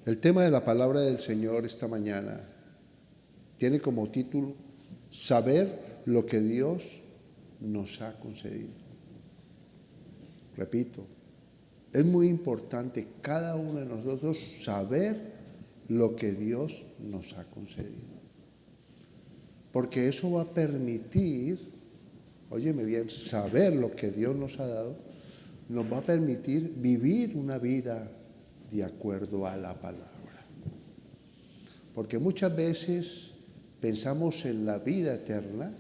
El tema de la palabra del Señor esta mañana tiene como título Saber lo que Dios nos ha concedido. Repito, es muy importante cada uno de nosotros saber lo que Dios nos ha concedido. Porque eso va a permitir, óyeme bien, saber lo que Dios nos ha dado, nos va a permitir vivir una vida de acuerdo a la palabra. Porque muchas veces pensamos en la vida eterna,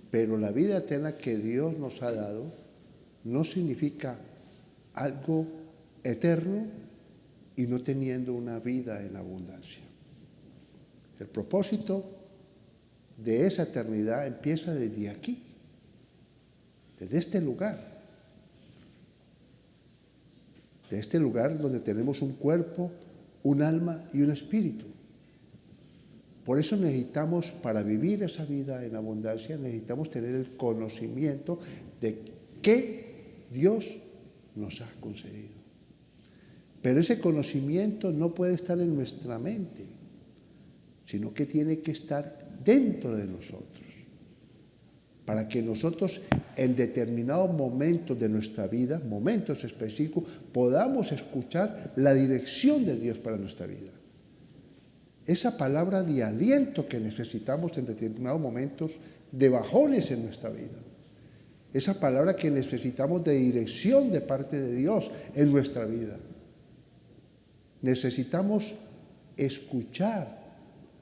pero la vida eterna que Dios nos ha dado no significa algo eterno y no teniendo una vida en abundancia. El propósito de esa eternidad empieza desde aquí, desde este lugar. De este lugar donde tenemos un cuerpo, un alma y un espíritu. Por eso necesitamos, para vivir esa vida en abundancia, necesitamos tener el conocimiento de qué Dios nos ha concedido. Pero ese conocimiento no puede estar en nuestra mente, sino que tiene que estar dentro de nosotros, para que nosotros en determinados momentos de nuestra vida, momentos específicos, podamos escuchar la dirección de Dios para nuestra vida. Esa palabra de aliento que necesitamos en determinados momentos de bajones en nuestra vida. Esa palabra que necesitamos de dirección de parte de Dios en nuestra vida. Necesitamos escuchar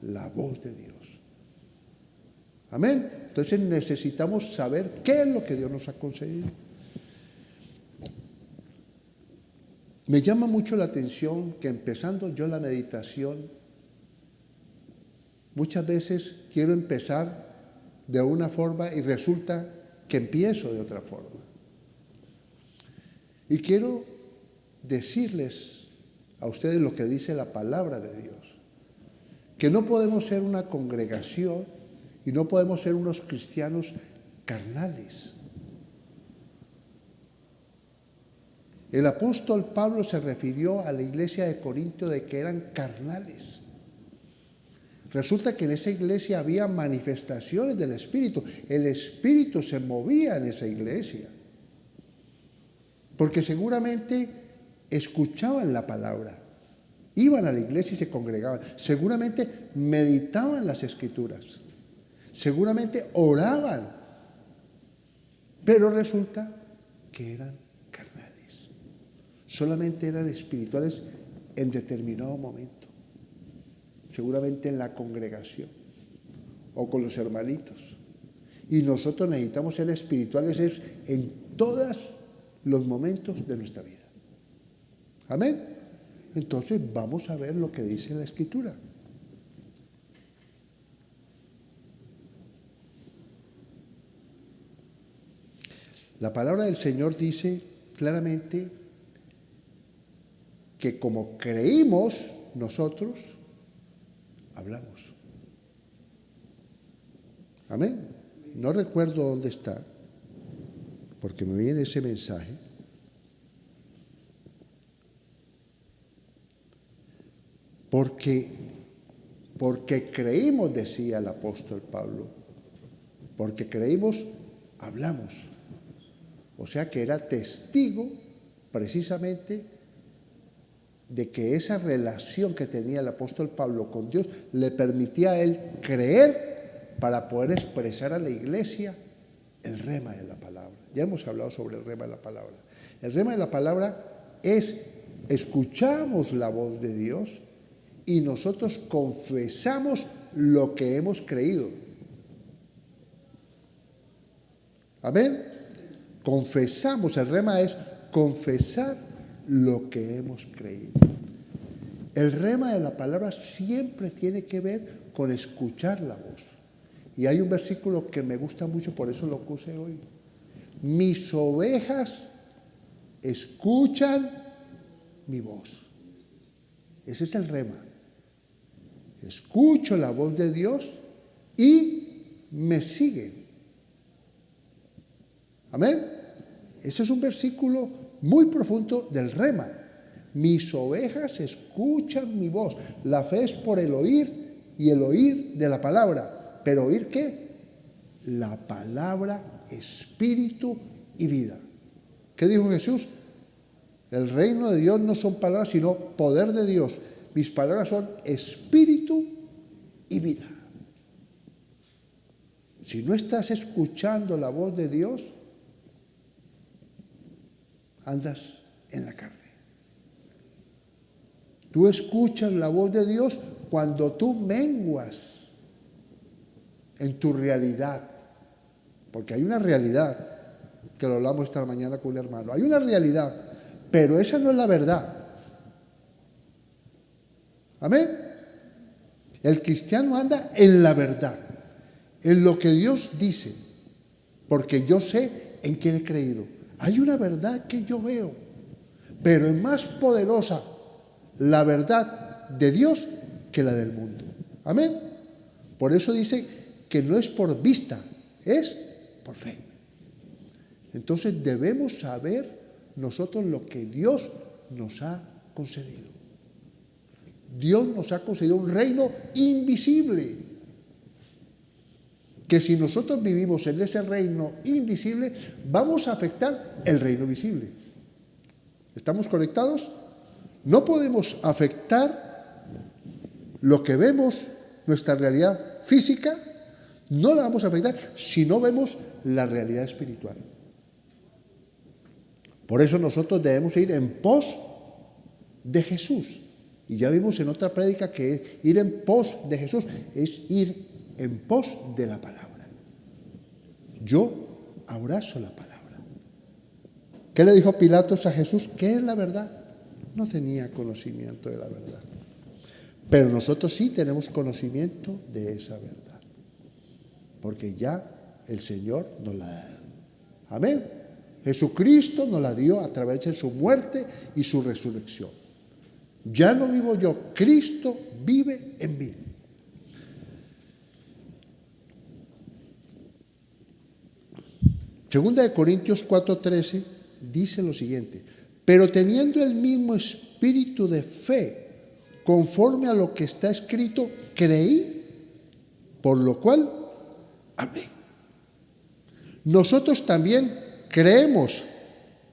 la voz de Dios. Amén. Entonces necesitamos saber qué es lo que Dios nos ha concedido. Me llama mucho la atención que empezando yo la meditación, muchas veces quiero empezar de una forma y resulta que empiezo de otra forma. Y quiero decirles a ustedes lo que dice la palabra de Dios, que no podemos ser una congregación y no podemos ser unos cristianos carnales. El apóstol Pablo se refirió a la iglesia de Corinto de que eran carnales. Resulta que en esa iglesia había manifestaciones del Espíritu. El Espíritu se movía en esa iglesia. Porque seguramente escuchaban la palabra. Iban a la iglesia y se congregaban. Seguramente meditaban las Escrituras. Seguramente oraban. Pero resulta que eran carnales. Solamente eran espirituales en determinado momento. Seguramente en la congregación o con los hermanitos. Y nosotros necesitamos ser espirituales en todos los momentos de nuestra vida. Amén. Entonces vamos a ver lo que dice la Escritura. La palabra del Señor dice claramente que como creímos nosotros, hablamos. Amén. No recuerdo dónde está, porque me viene ese mensaje. Porque creímos, decía el apóstol Pablo, porque creímos, hablamos. O sea que era testigo precisamente de que esa relación que tenía el apóstol Pablo con Dios le permitía a él creer para poder expresar a la iglesia el rema de la palabra. Ya hemos hablado sobre el rema de la palabra. El rema de la palabra es, escuchamos la voz de Dios y nosotros confesamos lo que hemos creído. Amén. Confesamos, el rema es confesar lo que hemos creído. El rema de la palabra siempre tiene que ver con escuchar la voz. Y hay un versículo que me gusta mucho, por eso lo puse hoy. Mis ovejas escuchan mi voz. Ese es el rema. Escucho la voz de Dios y me siguen. Amén. Ese es un versículo muy profundo del rema. Mis ovejas escuchan mi voz. La fe es por el oír y el oír de la palabra. ¿Pero oír qué? La palabra, espíritu y vida. ¿Qué dijo Jesús? El reino de Dios no son palabras, sino poder de Dios. Mis palabras son espíritu y vida. Si no estás escuchando la voz de Dios, andas en la carne. Tú escuchas la voz de Dios cuando tú menguas en tu realidad. Porque hay una realidad, que lo hablamos esta mañana con un hermano. Hay una realidad, pero esa no es la verdad. Amén. El cristiano anda en la verdad, en lo que Dios dice, porque yo sé en quién he creído. Hay una verdad que yo veo, pero es más poderosa la verdad de Dios que la del mundo. Amén. Por eso dice que no es por vista, es por fe. Entonces debemos saber nosotros lo que Dios nos ha concedido. Dios nos ha concedido un reino invisible, que si nosotros vivimos en ese reino invisible, vamos a afectar el reino visible. ¿Estamos conectados? No podemos afectar lo que vemos, nuestra realidad física, no la vamos a afectar si no vemos la realidad espiritual. Por eso nosotros debemos ir en pos de Jesús. Y ya vimos en otra prédica que ir en pos de Jesús es ir en pos de la palabra. Yo abrazo la palabra. ¿Qué le dijo Pilatos a Jesús? ¿Qué es la verdad? No tenía conocimiento de la verdad. Pero nosotros sí tenemos conocimiento de esa verdad. Porque ya el Señor nos la da. Amén. Jesucristo nos la dio a través de su muerte y su resurrección. Ya no vivo yo, Cristo vive en mí. Segunda de Corintios 4:13 dice lo siguiente: pero teniendo el mismo espíritu de fe, conforme a lo que está escrito, creí, por lo cual amén. Nosotros también creemos,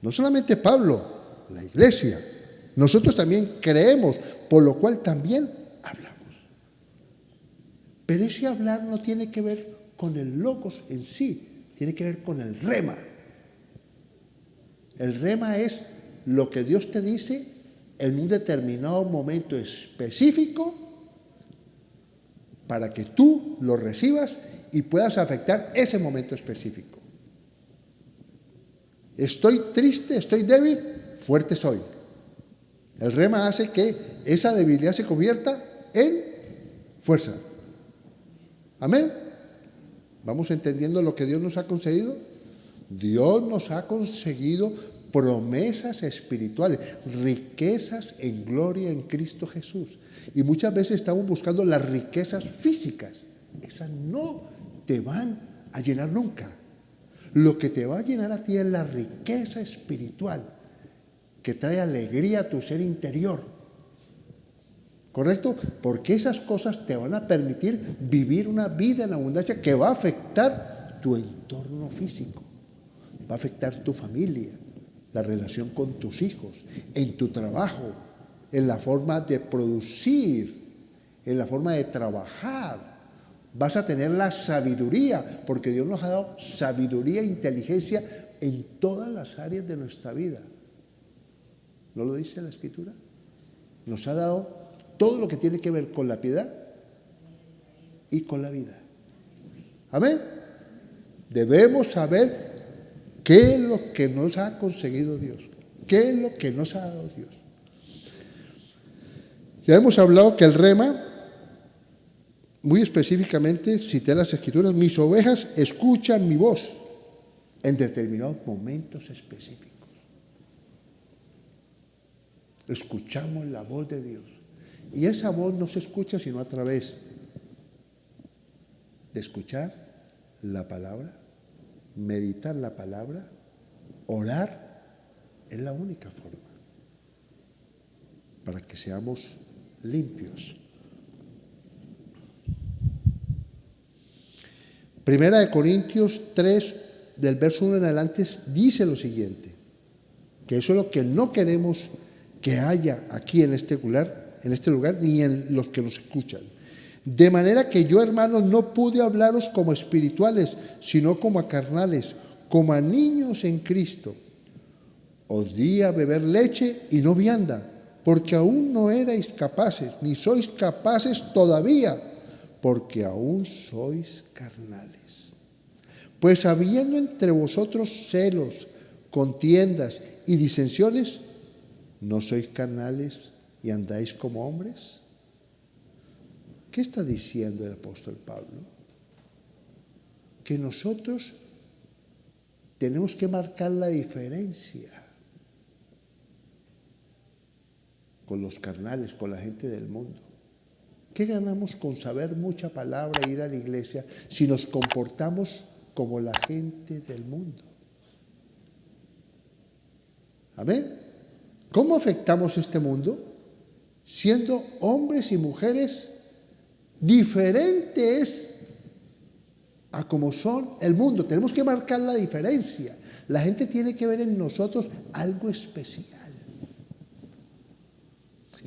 no solamente Pablo, la iglesia, nosotros también creemos, por lo cual también hablamos. Pero ese hablar no tiene que ver con el logos en sí, tiene que ver con el rema. El rema es lo que Dios te dice en un determinado momento específico para que tú lo recibas y puedas afectar ese momento específico. Estoy triste, estoy débil, fuerte soy. El rema hace que esa debilidad se convierta en fuerza. Amén. ¿Vamos entendiendo lo que Dios nos ha concedido? Dios nos ha conseguido promesas espirituales, riquezas en gloria en Cristo Jesús. Y muchas veces estamos buscando las riquezas físicas. Esas no te van a llenar nunca. Lo que te va a llenar a ti es la riqueza espiritual, que trae alegría a tu ser interior. ¿Correcto? Porque esas cosas te van a permitir vivir una vida en abundancia que va a afectar tu entorno físico, va a afectar tu familia, la relación con tus hijos, en tu trabajo, en la forma de producir, en la forma de trabajar. Vas a tener la sabiduría, porque Dios nos ha dado sabiduría e inteligencia en todas las áreas de nuestra vida. ¿No lo dice la Escritura? Nos ha dado todo lo que tiene que ver con la piedad y con la vida. Amén. Debemos saber qué es lo que nos ha conseguido Dios, qué es lo que nos ha dado Dios. Ya hemos hablado que el rema, muy específicamente, cité las Escrituras: mis ovejas escuchan mi voz en determinados momentos específicos. Escuchamos la voz de Dios. Y esa voz no se escucha sino a través de escuchar la palabra, meditar la palabra, orar. Es la única forma. para que seamos limpios. Primera de Corintios 3, del verso 1 en adelante, dice lo siguiente, que eso es lo que no queremos que haya aquí en este lugar, ni en los que nos escuchan. De manera que yo, hermanos, no pude hablaros como espirituales, sino como a carnales, como a niños en Cristo. Os di a beber leche y no vianda, porque aún no erais capaces, ni sois capaces todavía, porque aún sois carnales. Pues habiendo entre vosotros celos, contiendas y disensiones, ¿no sois carnales y andáis como hombres? ¿Qué está diciendo el apóstol Pablo? Que nosotros tenemos que marcar la diferencia con los carnales, con la gente del mundo. ¿Qué ganamos con saber mucha palabra e ir a la iglesia si nos comportamos como la gente del mundo? ¿Amén? ¿Cómo afectamos este mundo? Siendo hombres y mujeres diferentes a como son el mundo. Tenemos que marcar la diferencia. La gente tiene que ver en nosotros algo especial.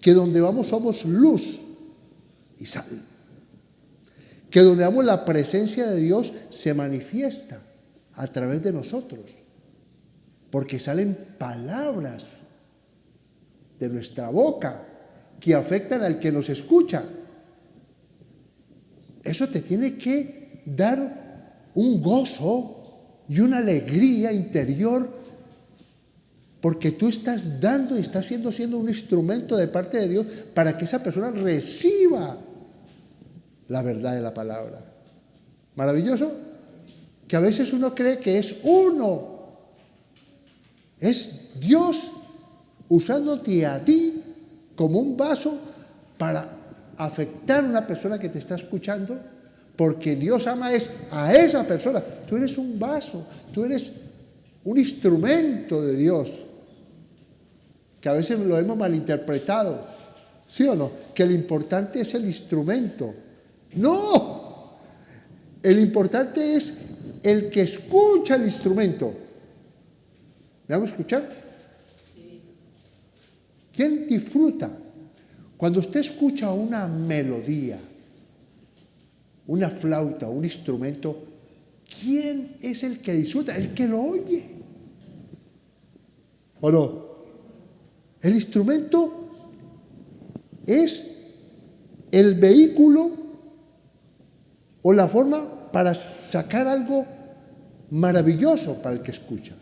Que donde vamos somos luz y sal. Que donde vamos la presencia de Dios se manifiesta a través de nosotros. Porque salen palabras de nuestra boca que afectan al que nos escucha. Eso te tiene que dar un gozo y una alegría interior, porque tú estás dando y estás siendo un instrumento de parte de Dios para que esa persona reciba la verdad de la palabra. Maravilloso. Que a veces uno cree que es uno. Es Dios usándote a ti como un vaso para afectar a una persona que te está escuchando, porque Dios ama a esa persona. Tú eres un vaso, tú eres un instrumento de Dios, que a veces lo hemos malinterpretado, ¿sí o no? Que lo importante es el instrumento. ¡No! El importante es el que escucha el instrumento. ¿Me hago escuchar? Sí. ¿Quién disfruta? Cuando usted escucha una melodía, una flauta, un instrumento, ¿quién es el que disfruta? El que lo oye. ¿O no? El instrumento es el vehículo o la forma para sacar algo maravilloso para el que escucha.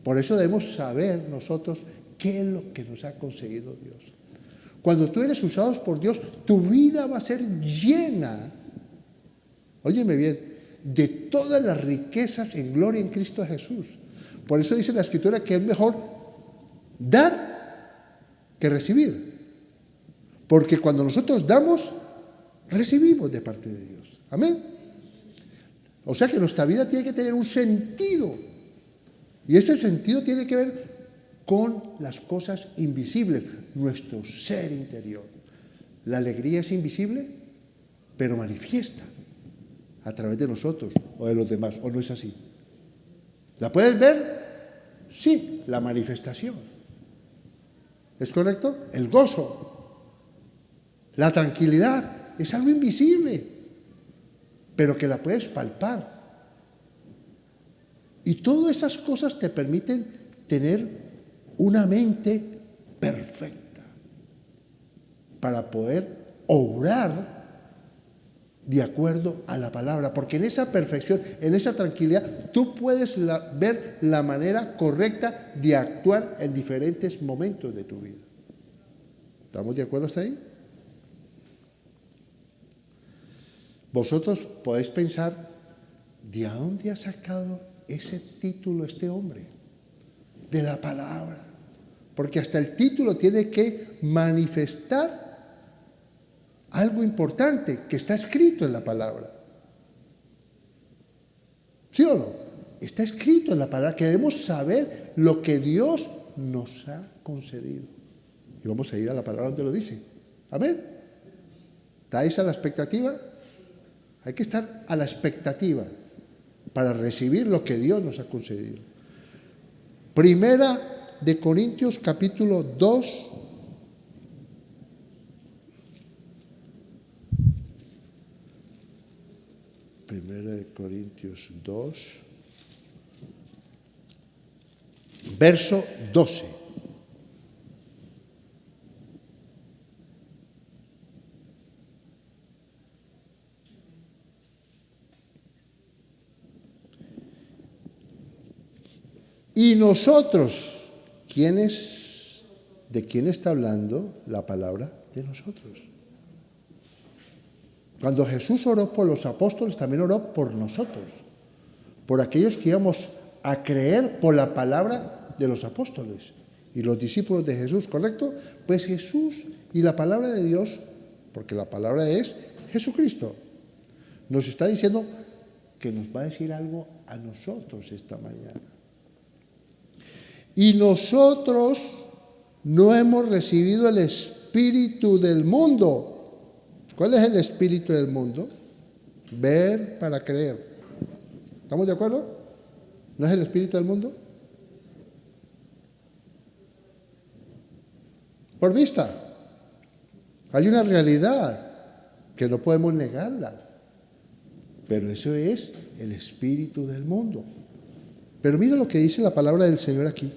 Por eso debemos saber nosotros qué es lo que nos ha conseguido Dios. Cuando tú eres usado por Dios, tu vida va a ser llena, óyeme bien, de todas las riquezas en gloria en Cristo Jesús. Por eso dice la Escritura que es mejor dar que recibir. Porque cuando nosotros damos, recibimos de parte de Dios. Amén. O sea que nuestra vida tiene que tener un sentido. Y ese sentido tiene que ver con las cosas invisibles, nuestro ser interior. La alegría es invisible, pero manifiesta a través de nosotros o de los demás, ¿o no es así? ¿La puedes ver? Sí, la manifestación. ¿Es correcto? El gozo, la tranquilidad, es algo invisible, pero que la puedes palpar. Y todas esas cosas te permiten tener una mente perfecta para poder obrar de acuerdo a la palabra, porque en esa perfección, en esa tranquilidad, tú puedes ver la manera correcta de actuar en diferentes momentos de tu vida. ¿Estamos de acuerdo hasta ahí? Vosotros podéis pensar, ¿de dónde ha sacado ese título este hombre? De la palabra. Porque hasta el título tiene que manifestar algo importante que está escrito en la palabra. ¿Sí o no? Está escrito en la palabra que debemos saber lo que Dios nos ha concedido. Y vamos a ir a la palabra donde lo dice. Amén. ¿Estáis a la expectativa? Hay que estar a la expectativa para recibir lo que Dios nos ha concedido. Primera de Corintios capítulo 2. Primera de Corintios 2, verso 12. Y nosotros, ¿de quién está hablando la palabra? De nosotros. Cuando Jesús oró por los apóstoles, también oró por nosotros, por aquellos que íbamos a creer por la palabra de los apóstoles y los discípulos de Jesús, ¿correcto? Pues Jesús y la palabra de Dios, porque la palabra es Jesucristo, nos está diciendo que nos va a decir algo a nosotros esta mañana. Y nosotros no hemos recibido el espíritu del mundo. ¿Cuál es el espíritu del mundo? Ver para creer. ¿Estamos de acuerdo? ¿No es el espíritu del mundo? Por vista. Hay una realidad que no podemos negarla. Pero eso es el espíritu del mundo. Pero mira lo que dice la palabra del Señor aquí.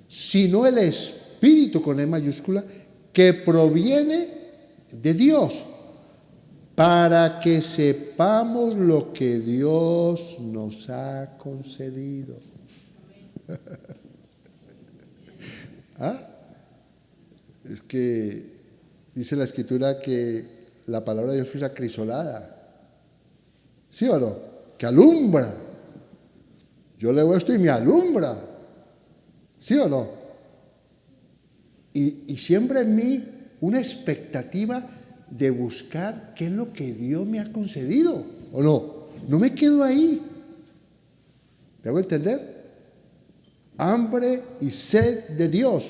Sino el espíritu con E mayúscula que proviene de Dios, para que sepamos lo que Dios nos ha concedido. ¿Ah? Es que dice la Escritura que la palabra de Dios fue acrisolada. ¿Sí o no? Que alumbra. Yo leo esto y me alumbra. ¿Sí o no? Y siembra en mí una expectativa de buscar qué es lo que Dios me ha concedido, ¿o no? No me quedo ahí. ¿Me hago entender? Hambre y sed de Dios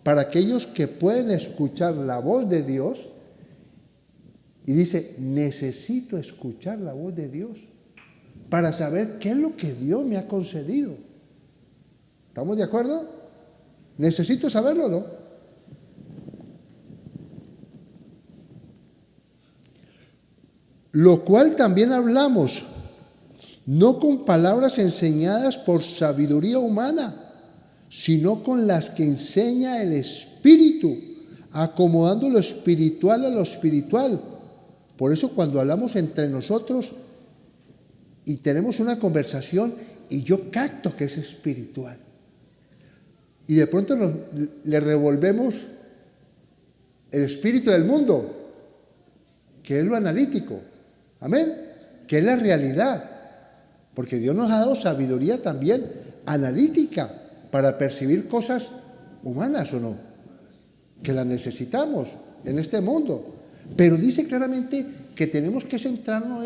para aquellos que pueden escuchar la voz de Dios. Y dice, necesito escuchar la voz de Dios para saber qué es lo que Dios me ha concedido. ¿Estamos de acuerdo? Necesito saberlo, ¿no? Lo cual también hablamos, no con palabras enseñadas por sabiduría humana, sino con las que enseña el Espíritu, acomodando lo espiritual a lo espiritual. Por eso cuando hablamos entre nosotros y tenemos una conversación y yo capto que es espiritual, y de pronto le revolvemos el espíritu del mundo, que es lo analítico. Amén. Que es la realidad. Porque Dios nos ha dado sabiduría también analítica para percibir cosas humanas, ¿o no? Que las necesitamos en este mundo. Pero dice claramente que tenemos que centrarnos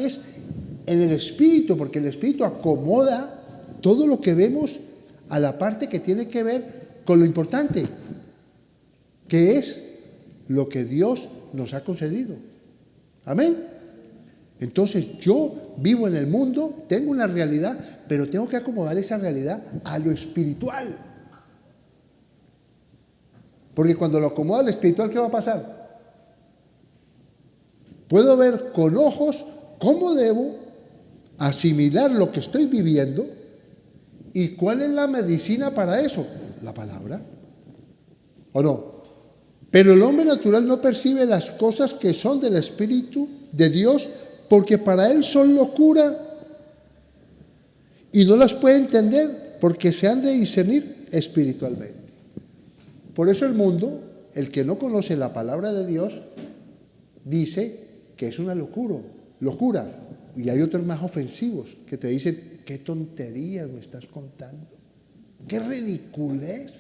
en el espíritu, porque el espíritu acomoda todo lo que vemos a la parte que tiene que ver con lo importante, que es lo que Dios nos ha concedido. Amén. Entonces yo vivo en el mundo, tengo una realidad, pero tengo que acomodar esa realidad a lo espiritual. Porque cuando lo acomodo al espiritual, ¿qué va a pasar? Puedo ver con ojos cómo debo asimilar lo que estoy viviendo y cuál es la medicina para eso. La palabra. ¿O no? Pero el hombre natural no percibe las cosas que son del Espíritu de Dios, porque para él son locura y no las puede entender porque se han de discernir espiritualmente. Por eso el mundo, el que no conoce la palabra de Dios, dice que es una locura. Y hay otros más ofensivos que te dicen, qué tonterías me estás contando, qué ridiculez.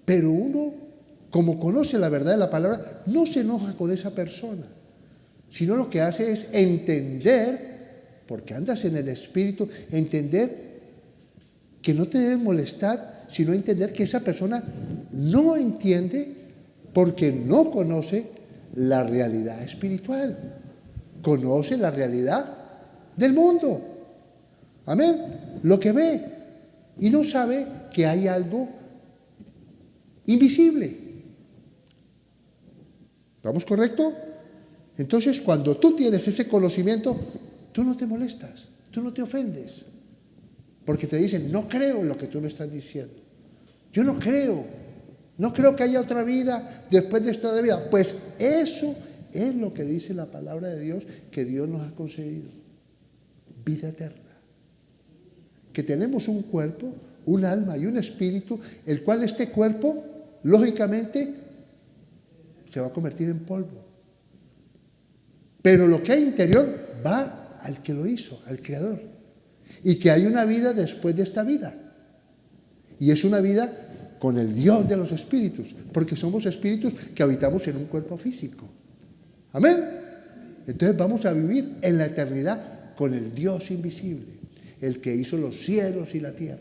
Pero uno, como conoce la verdad de la palabra, no se enoja con esa persona, sino lo que hace es entender, porque andas en el Espíritu, entender que no te debes molestar sino entender que esa persona no entiende porque no conoce la realidad espiritual, conoce la realidad del mundo. Amén. Lo que ve y no sabe que hay algo invisible. ¿Vamos correcto? Entonces, cuando tú tienes ese conocimiento, tú no te molestas, tú no te ofendes. Porque te dicen, no creo en lo que tú me estás diciendo. Yo no creo que haya otra vida después de esta vida. Pues eso es lo que dice la palabra de Dios, que Dios nos ha concedido. Vida eterna. Que tenemos un cuerpo, un alma y un espíritu, el cual este cuerpo, lógicamente, se va a convertir en polvo. Pero lo que hay interior va al que lo hizo, al Creador. Y que hay una vida después de esta vida. Y es una vida con el Dios de los espíritus, porque somos espíritus que habitamos en un cuerpo físico. Amén. Entonces vamos a vivir en la eternidad con el Dios invisible, el que hizo los cielos y la tierra,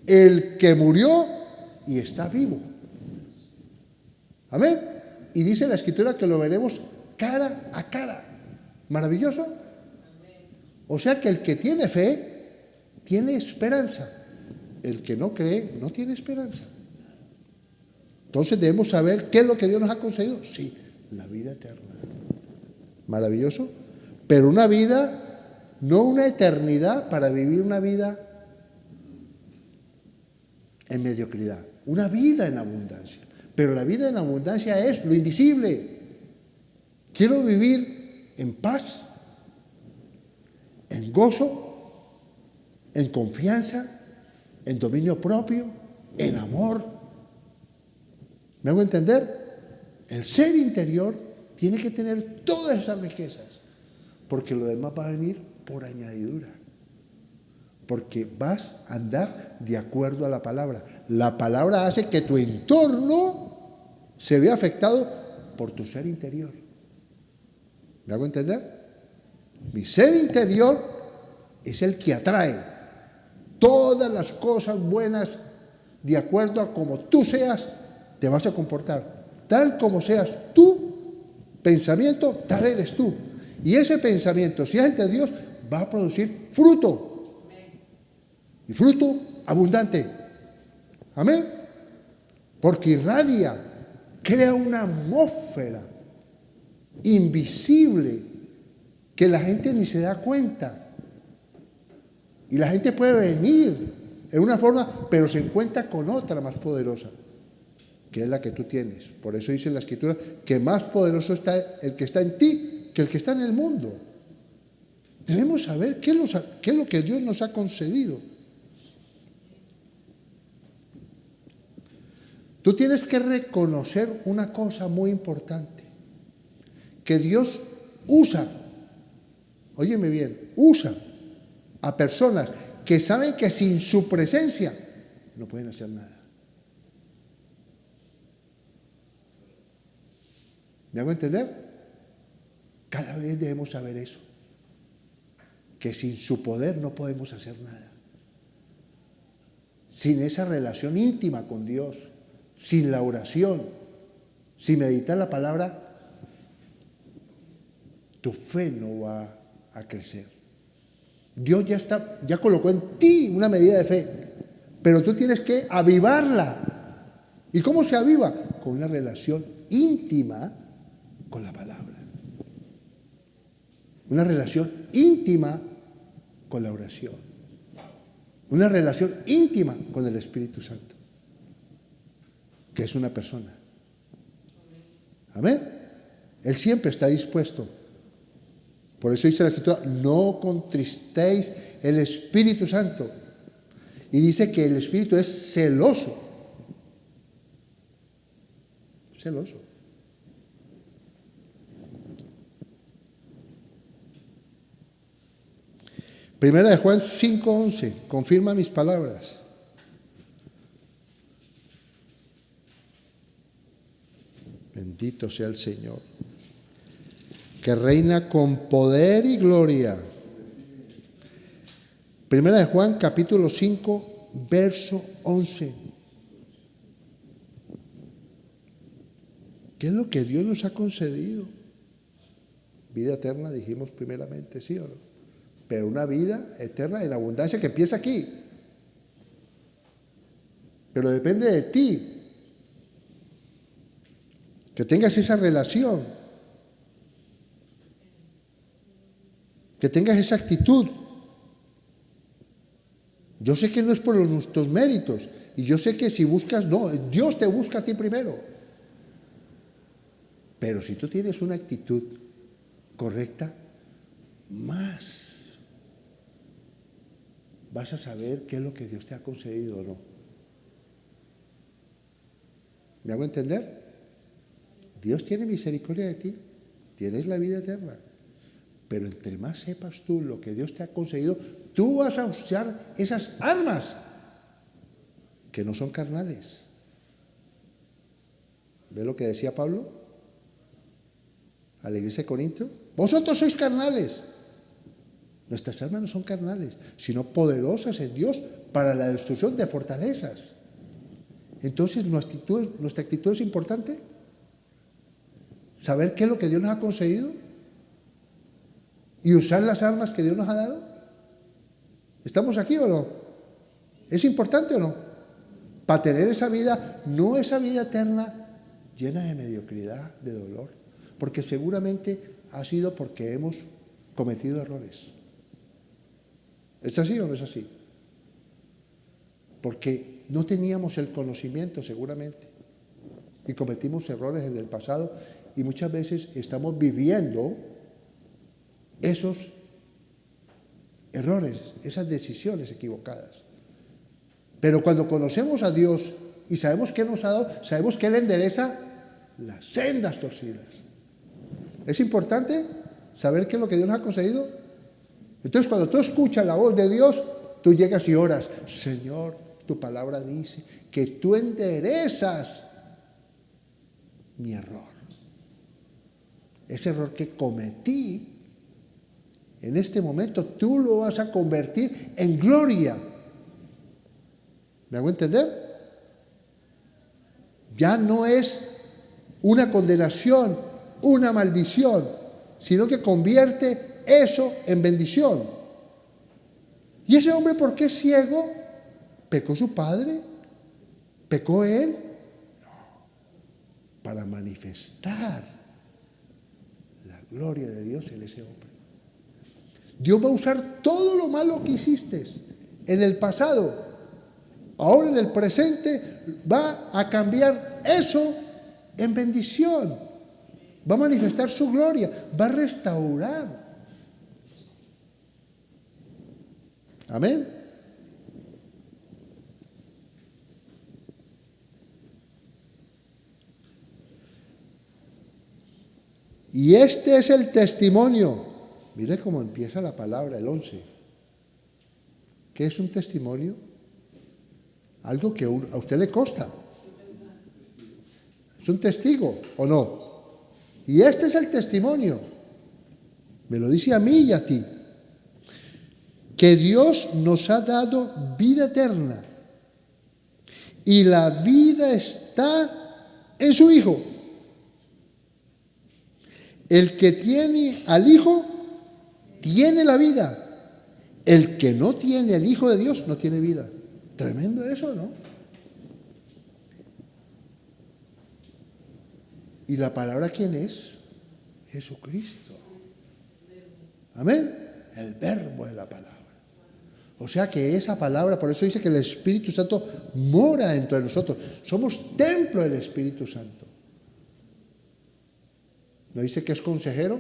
el que murió y está vivo. Amén. Y dice la Escritura que lo veremos cara a cara. ¿Maravilloso? O sea que el que tiene fe tiene esperanza. El que no cree no tiene esperanza. Entonces debemos saber qué es lo que Dios nos ha concedido. Sí, la vida eterna. Maravilloso. Pero una vida, no una eternidad para vivir una vida en mediocridad. Una vida en abundancia. Pero la vida en abundancia es lo invisible. Quiero vivir en paz, en gozo, en confianza, en dominio propio, en amor. ¿Me hago entender? El ser interior tiene que tener todas esas riquezas, porque lo demás va a venir por añadidura. Porque vas a andar de acuerdo a la palabra. La palabra hace que tu entorno se vea afectado por tu ser interior. ¿Me hago entender? Mi ser interior es el que atrae todas las cosas buenas de acuerdo a como tú seas, te vas a comportar. Tal como seas tú, pensamiento, tal eres tú. Y ese pensamiento, si es el de Dios, va a producir fruto. Y fruto abundante. Amén. Porque irradia, crea una atmósfera invisible que la gente ni se da cuenta. Y la gente puede venir en una forma, pero se encuentra con otra más poderosa, que es la que tú tienes. Por eso dice en la Escritura que más poderoso está el que está en ti que el que está en el mundo. Debemos saber qué es lo que Dios nos ha concedido. Tú tienes que reconocer una cosa muy importante, que Dios usa, óyeme bien, usa a personas que saben que sin su presencia no pueden hacer nada. ¿Me hago entender? Cada vez debemos saber eso, que sin su poder no podemos hacer nada. Sin esa relación íntima con Dios, sin la oración, sin meditar la palabra, tu fe no va a crecer. Dios ya colocó en ti una medida de fe, pero tú tienes que avivarla. ¿Y cómo se aviva? Con una relación íntima con la palabra. Una relación íntima con la oración. Una relación íntima con el Espíritu Santo, que es una persona. Amén. Él siempre está dispuesto. Por eso dice la Escritura, no contristéis el Espíritu Santo. Y dice que el Espíritu es celoso. Celoso. Primera de Juan 5:11, confirma mis palabras. Bendito sea el Señor, que reina con poder y gloria. Primera de Juan, capítulo 5, verso 11. ¿Qué es lo que Dios nos ha concedido? Vida eterna, dijimos primeramente, ¿sí o no? Pero una vida eterna en abundancia que empieza aquí. Pero depende de ti. Que tengas esa relación. Que tengas esa actitud. Yo sé que no es por nuestros méritos. Y yo sé que si buscas, no, Dios te busca a ti primero. Pero si tú tienes una actitud correcta, más vas a saber qué es lo que Dios te ha concedido o no. ¿Me hago entender? Dios tiene misericordia de ti, tienes la vida eterna. Pero entre más sepas tú lo que Dios te ha concedido, tú vas a usar esas armas que no son carnales. ¿Ves lo que decía Pablo a la iglesia de Corinto? Vosotros sois carnales. Nuestras armas no son carnales, sino poderosas en Dios para la destrucción de fortalezas. Entonces, nuestra actitud es importante. Saber qué es lo que Dios nos ha concedido y usar las armas que Dios nos ha dado. ¿Estamos aquí o no? ¿Es importante o no? Para tener esa vida, no esa vida eterna llena de mediocridad, de dolor, porque seguramente ha sido porque hemos cometido errores. ¿Es así o no es así? Porque no teníamos el conocimiento seguramente y cometimos errores en el pasado y muchas veces estamos viviendo esos errores, esas decisiones equivocadas. Pero cuando conocemos a Dios y sabemos qué nos ha dado, sabemos que Él endereza las sendas torcidas. ¿Es importante saber qué es lo que Dios nos ha concedido? Entonces, cuando tú escuchas la voz de Dios, tú llegas y oras: Señor, tu palabra dice que tú enderezas mi error. Ese error que cometí, en este momento tú lo vas a convertir en gloria. ¿Me hago entender? Ya no es una condenación, una maldición, sino que convierte eso en bendición. ¿Y ese hombre por qué es ciego? ¿Pecó su padre? ¿Pecó él? No, para manifestar la gloria de Dios en ese hombre. Dios va a usar todo lo malo que hiciste en el pasado, ahora en el presente, va a cambiar eso en bendición. Va a manifestar su gloria, va a restaurar. Amén. Y este es el testimonio. Mire cómo empieza la palabra, el 11. ¿Qué es un testimonio? Algo que a usted le consta. ¿Es un testigo o no? Y este es el testimonio. Me lo dice a mí y a ti. Que Dios nos ha dado vida eterna. Y la vida está en su Hijo. El que tiene al Hijo, tiene la vida. El que no tiene al Hijo de Dios, no tiene vida. Tremendo eso, ¿no? ¿Y la palabra quién es? Jesucristo. Amén. El verbo de la palabra. O sea que esa palabra, por eso dice que el Espíritu Santo mora dentro de nosotros. Somos templo del Espíritu Santo. ¿No dice que es consejero?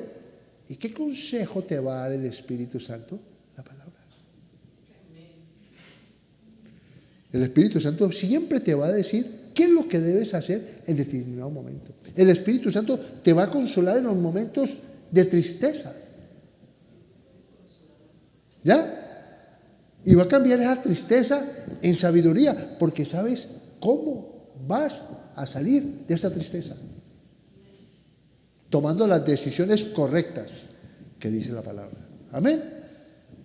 ¿Y qué consejo te va a dar el Espíritu Santo? La palabra. El Espíritu Santo siempre te va a decir qué es lo que debes hacer en determinado momento. El Espíritu Santo te va a consolar en los momentos de tristeza. ¿Ya? Y va a cambiar esa tristeza en sabiduría, porque sabes cómo vas a salir de esa tristeza. Tomando las decisiones correctas que dice la palabra. Amén.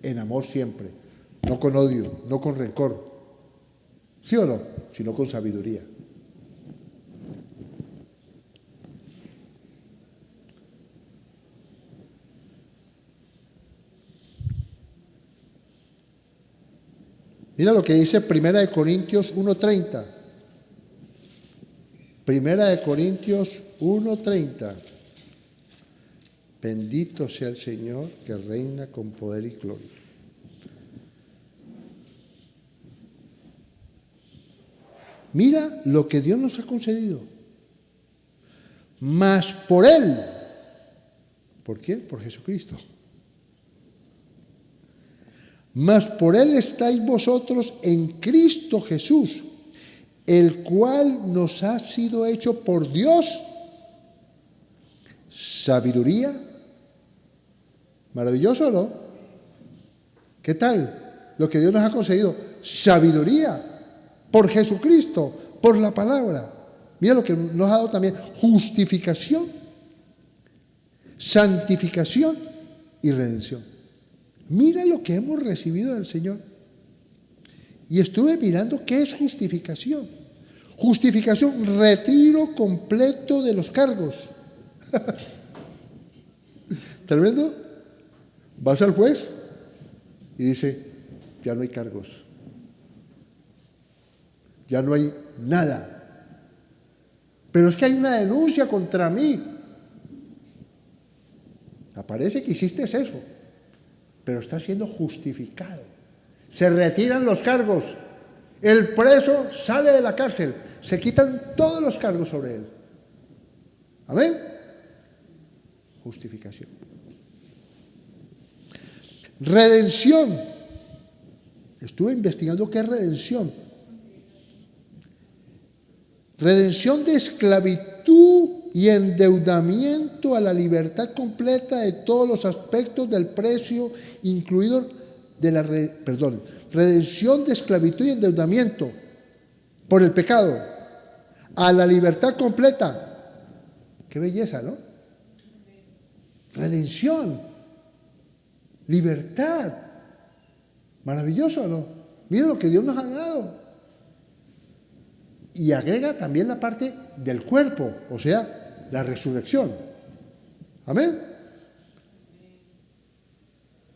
En amor siempre, no con odio, no con rencor. ¿Sí o no? Sino con sabiduría. Mira lo que dice 1 Corintios 1:30. 1 Corintios 1:30. Bendito sea el Señor que reina con poder y gloria. Mira lo que Dios nos ha concedido. Mas por Él. ¿Por quién? Por Jesucristo. Mas por Él estáis vosotros en Cristo Jesús, el cual nos ha sido hecho por Dios sabiduría. Maravilloso, ¿no? ¿Qué tal? Lo que Dios nos ha concedido. Sabiduría. Por Jesucristo, por la palabra. Mira lo que nos ha dado también. Justificación, santificación y redención. Mira lo que hemos recibido del Señor. Y estuve mirando qué es justificación. Justificación, retiro completo de los cargos. Tremendo. Vas al juez y dice, ya no hay cargos. Ya no hay nada. Pero es que hay una denuncia contra mí. Aparece que hiciste eso, pero está siendo justificado. Se retiran los cargos. El preso sale de la cárcel. Se quitan todos los cargos sobre él. ¿Amén? Justificación. Redención. Estuve investigando qué es redención. Redención de esclavitud y endeudamiento a la libertad completa de todos los aspectos del precio, incluido de la redención de esclavitud y endeudamiento por el pecado a la libertad completa. Qué belleza, ¿no? Redención, libertad. Maravilloso, ¿no? Mira lo que Dios nos ha dado. Y agrega también la parte del cuerpo, o sea, la resurrección. Amén.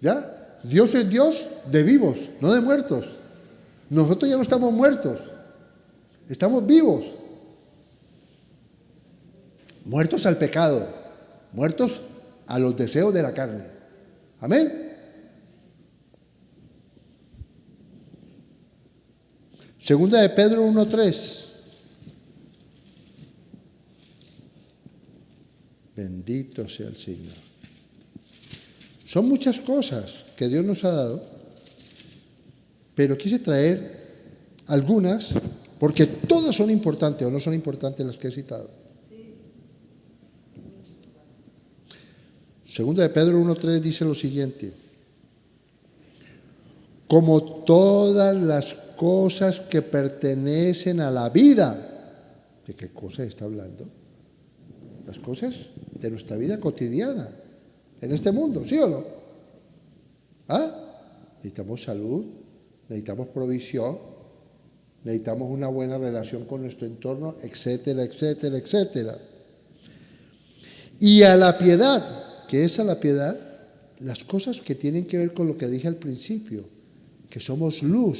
¿Ya? Dios es Dios de vivos, no de muertos. Nosotros ya no estamos muertos, estamos vivos. Muertos al pecado, muertos a los deseos de la carne. Amén. Segunda de Pedro 1:3. Bendito sea el Señor. Son muchas cosas que Dios nos ha dado, pero quise traer algunas, porque todas son importantes, o no son importantes las que he citado. Segunda de Pedro 1:3 dice lo siguiente: como todas las cosas que pertenecen a la vida. ¿De qué cosas está hablando? Las cosas de nuestra vida cotidiana, en este mundo, ¿sí o no? Necesitamos salud, necesitamos provisión, necesitamos una buena relación con nuestro entorno, etcétera, etcétera, etcétera. Y a la piedad, ¿qué es a la piedad? Las cosas que tienen que ver con lo que dije al principio, que somos luz,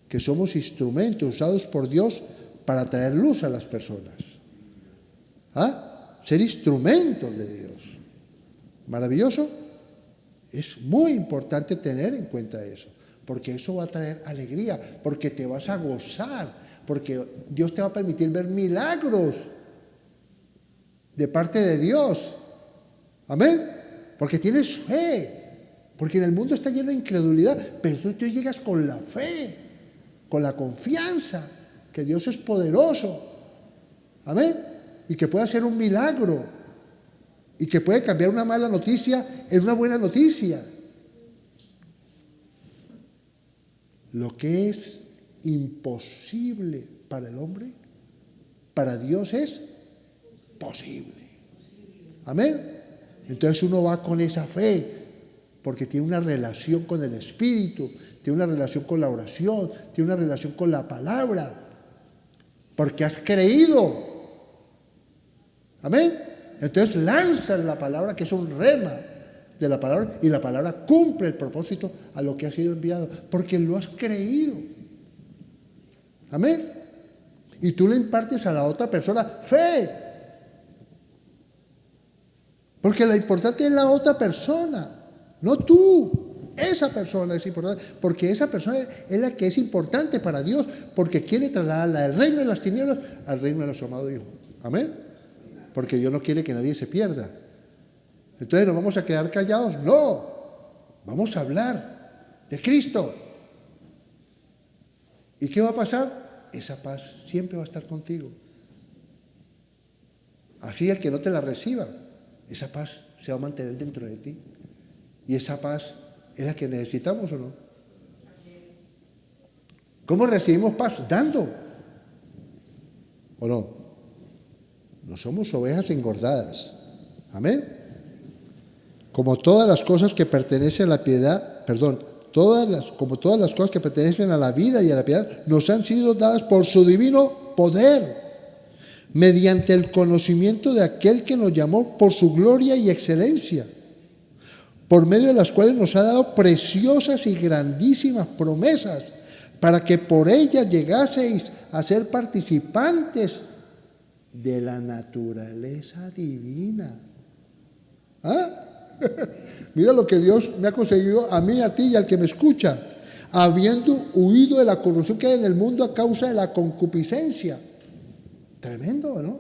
que somos instrumentos usados por Dios para traer luz a las personas. Ser instrumentos de Dios. Maravilloso. Es muy importante tener en cuenta eso, porque eso va a traer alegría, porque te vas a gozar, porque Dios te va a permitir ver milagros de parte de Dios. Amén. Porque tienes fe, porque en el mundo está lleno de incredulidad, pero tú llegas con la fe, con la confianza que Dios es poderoso. Amén. Y que puede hacer un milagro. Y que puede cambiar una mala noticia en una buena noticia. Lo que es imposible para el hombre, para Dios es posible. Amén. Entonces uno va con esa fe, porque tiene una relación con el Espíritu, tiene una relación con la oración, tiene una relación con la palabra, porque has creído. Amén. Entonces lanzan la palabra, que es un rema de la palabra y la palabra cumple el propósito a lo que ha sido enviado, porque lo has creído. Amén. Y tú le impartes a la otra persona fe. Porque lo importante es la otra persona, no tú. Esa persona es importante, porque esa persona es la que es importante para Dios, porque quiere trasladarla del reino de las tinieblas al reino de su amado Hijo. Amén. Porque Dios no quiere que nadie se pierda. Entonces, ¿nos vamos a quedar callados? No. Vamos a hablar de Cristo. ¿Y qué va a pasar? Esa paz siempre va a estar contigo. Así el que no te la reciba, esa paz se va a mantener dentro de ti. Y esa paz es la que necesitamos, ¿o no? ¿Cómo recibimos paz? Dando. ¿O no? No somos ovejas engordadas. Amén. Como todas las cosas que pertenecen a la piedad, como todas las cosas que pertenecen a la vida y a la piedad, nos han sido dadas por su divino poder, mediante el conocimiento de aquel que nos llamó por su gloria y excelencia, por medio de las cuales nos ha dado preciosas y grandísimas promesas, para que por ellas llegaseis a ser participantes de la naturaleza divina. ¿Ah? Mira lo que Dios me ha concedido a mí, a ti y al que me escucha, habiendo huido de la corrupción que hay en el mundo a causa de la concupiscencia. Tremendo, ¿no?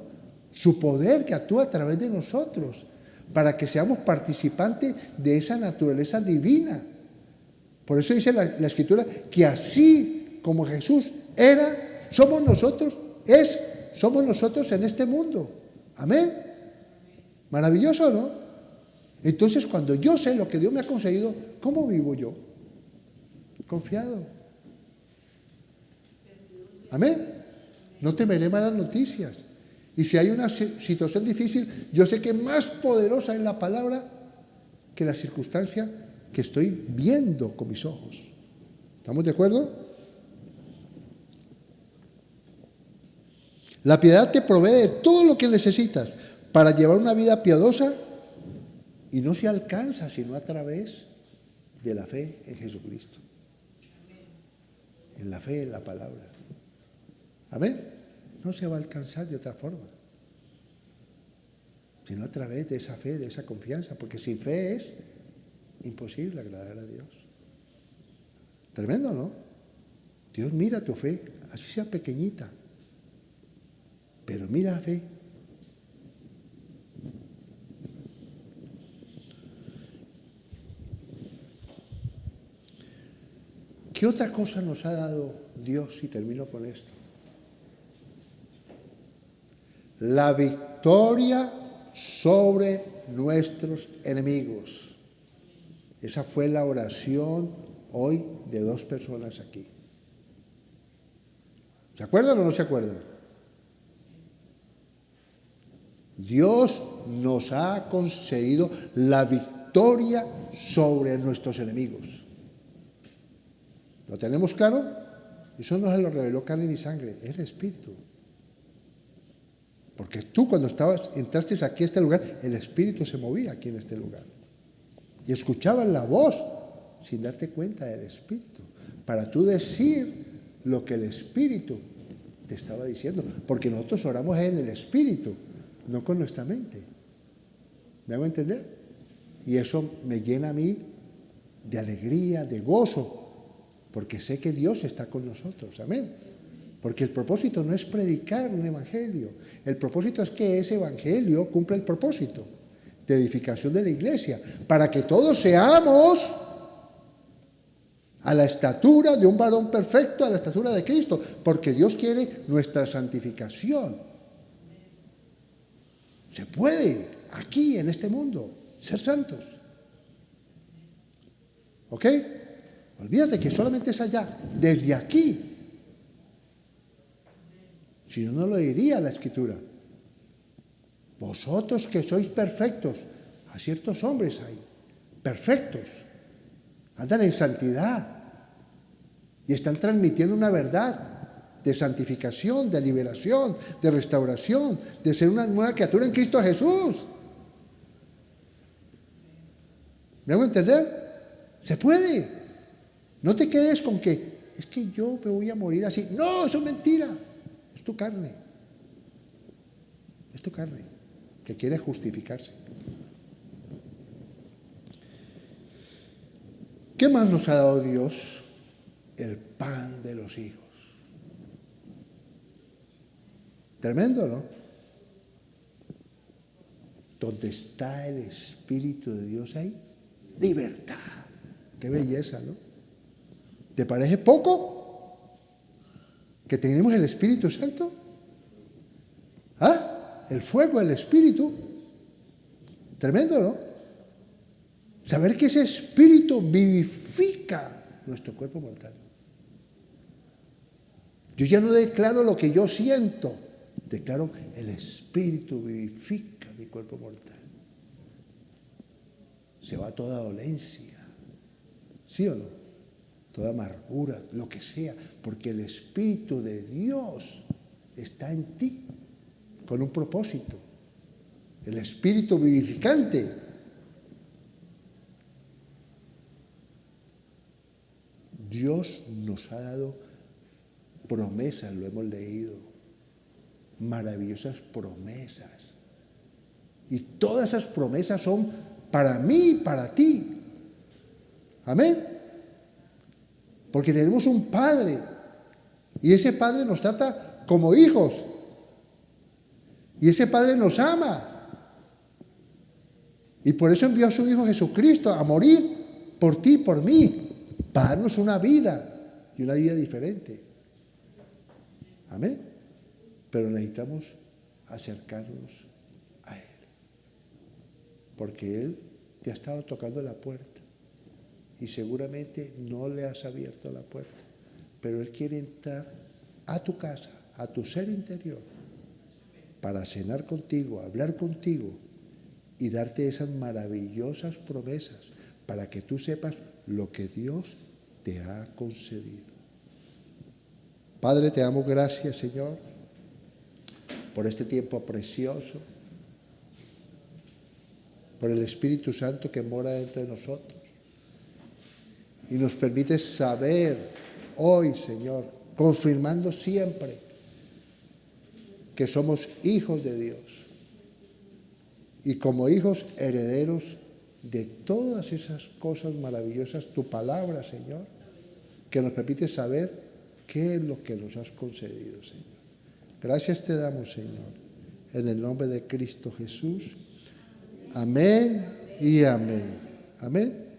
Su poder que actúa a través de nosotros, para que seamos participantes de esa naturaleza divina. Por eso dice la Escritura que así como Jesús era, somos nosotros en este mundo. Amén. Maravilloso, ¿no? Entonces, cuando yo sé lo que Dios me ha concedido, ¿cómo vivo yo? Confiado. Amén. No temeré malas noticias. Y si hay una situación difícil, yo sé que más poderosa es la palabra que la circunstancia que estoy viendo con mis ojos. ¿Estamos de acuerdo? La piedad te provee de todo lo que necesitas para llevar una vida piadosa, y no se alcanza sino a través de la fe en Jesucristo. En la fe en la palabra. Amén. No se va a alcanzar de otra forma, sino a través de esa fe, de esa confianza, porque sin fe es imposible agradar a Dios. Tremendo, ¿no? Dios mira tu fe, así sea pequeñita, pero mira la fe. ¿Qué otra cosa nos ha dado Dios? Y termino con esto. La victoria sobre nuestros enemigos. Esa fue la oración hoy de 2 personas aquí. ¿Se acuerdan o no se acuerdan? Dios nos ha concedido la victoria sobre nuestros enemigos. ¿Lo tenemos claro? Eso no se lo reveló carne ni sangre, es el Espíritu. Porque tú cuando entraste aquí a este lugar, el Espíritu se movía aquí en este lugar. Y escuchabas la voz sin darte cuenta del Espíritu, para tú decir lo que el Espíritu te estaba diciendo. Porque nosotros oramos en el Espíritu, no con nuestra mente. ¿Me hago entender? Y eso me llena a mí de alegría, de gozo, porque sé que Dios está con nosotros. Amén. Porque el propósito no es predicar un evangelio. El propósito es que ese evangelio cumpla el propósito de edificación de la iglesia, para que todos seamos a la estatura de un varón perfecto, a la estatura de Cristo, porque Dios quiere nuestra santificación. Se puede aquí en este mundo ser santos. ¿Ok? Olvídate que solamente es allá, desde aquí. Si no, no lo diría la Escritura. Vosotros que sois perfectos, a ciertos hombres hay, perfectos, andan en santidad y están transmitiendo una verdad de santificación, de liberación, de restauración, de ser una nueva criatura en Cristo Jesús. ¿Me hago entender? Se puede. No te quedes con que, es que yo me voy a morir así. No, eso es mentira. Es tu carne. Es tu carne, que quiere justificarse. ¿Qué más nos ha dado Dios? El pan de los hijos. Tremendo, ¿no? Donde está el Espíritu de Dios hay libertad. Qué belleza, ¿no? ¿Te parece poco que tenemos el Espíritu Santo? ¿Ah? El fuego del Espíritu. Tremendo, ¿no? Saber que ese Espíritu vivifica nuestro cuerpo mortal. Yo ya no declaro lo que yo siento, declaro el Espíritu vivifica mi cuerpo mortal. Se va toda dolencia, ¿sí o no? Toda amargura, lo que sea, porque el Espíritu de Dios está en ti con un propósito. El Espíritu vivificante. Dios nos ha dado promesas, lo hemos leído, maravillosas promesas. Y todas esas promesas son para mí y para ti. Amén. Porque tenemos un Padre y ese Padre nos trata como hijos y ese Padre nos ama. Y por eso envió a su Hijo Jesucristo a morir por ti y por mí, para darnos una vida y una vida diferente. Amén. Pero necesitamos acercarnos a Él. Porque Él te ha estado tocando la puerta. Y seguramente no le has abierto la puerta. Pero Él quiere entrar a tu casa, a tu ser interior, para cenar contigo, hablar contigo y darte esas maravillosas promesas para que tú sepas lo que Dios te ha concedido. Padre, te damos gracias, Señor, por este tiempo precioso, por el Espíritu Santo que mora dentro de nosotros y nos permite saber hoy, Señor, confirmando siempre que somos hijos de Dios y como hijos herederos de todas esas cosas maravillosas, tu palabra, Señor, que nos permite saber qué es lo que nos has concedido, Señor. Gracias te damos, Señor, en el nombre de Cristo Jesús. Amén y amén. Amén.